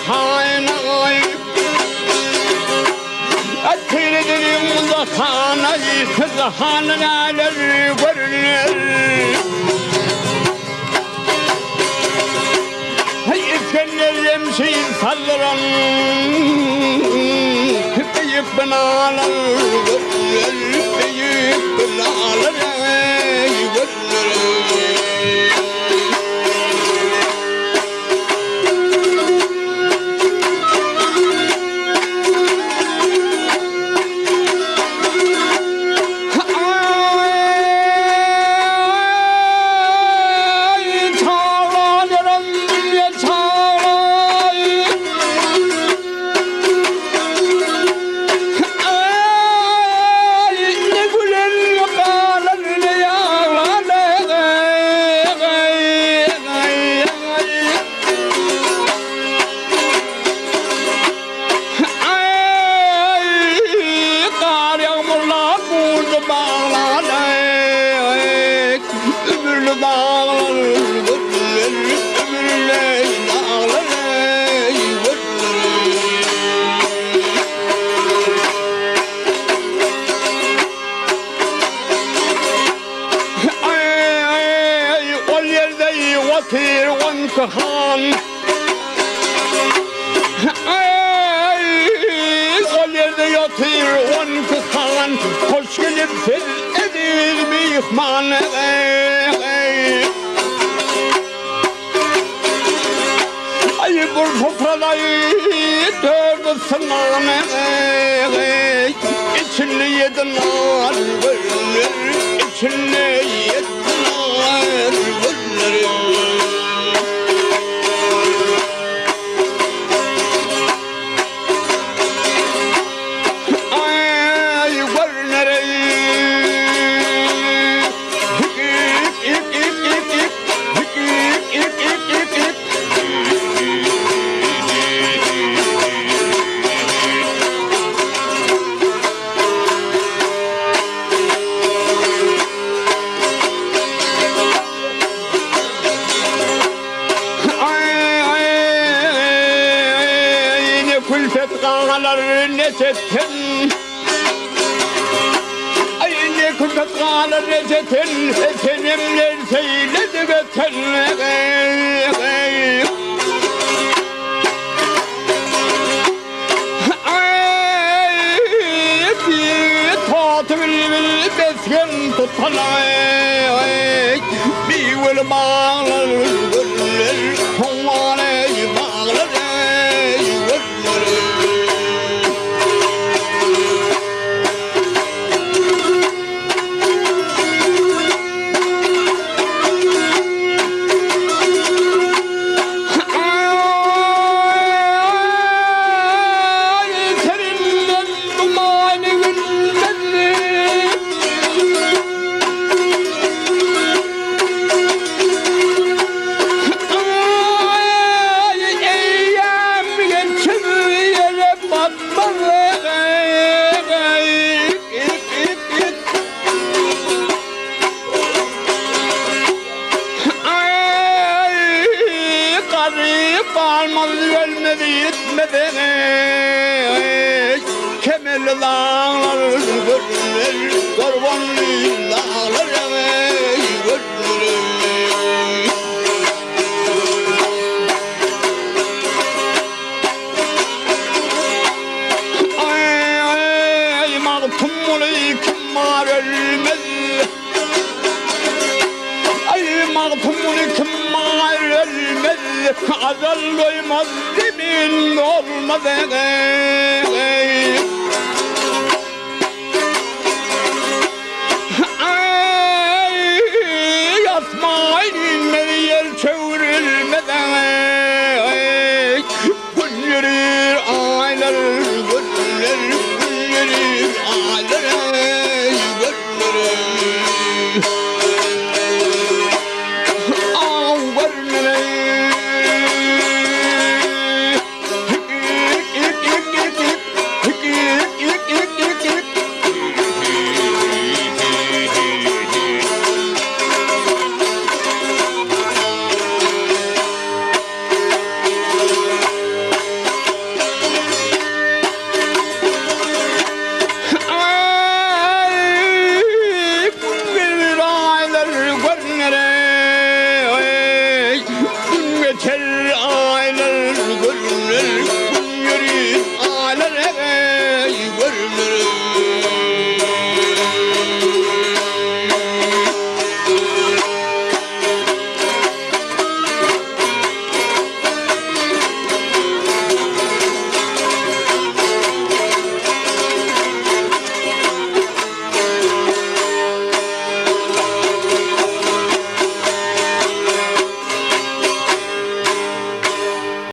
zahanay Atırdım zahanay Zahanalar görünür Efendim şey saldıran Büyük binalar Büyük binalar Kahan Ay o yerde yatır on kahan Hoş gelip fil edir mihman Ay bu topralayı dördü sınan İçini yedinler İçini yedinler Nezetin Ay ne kırkat kalan nezetin Efenimler seyledi beten Ay bir tatı bir besken tutan Bir veli bağlar Humanı bağlar Almaz ölmedi yetmedi Kemerli dağlar görünür Korvanlı dağlar görünür Ay mağtum olayı kımar ölmez Ay mağtum olayı kımar ölmez Azal doymaz demin olmaz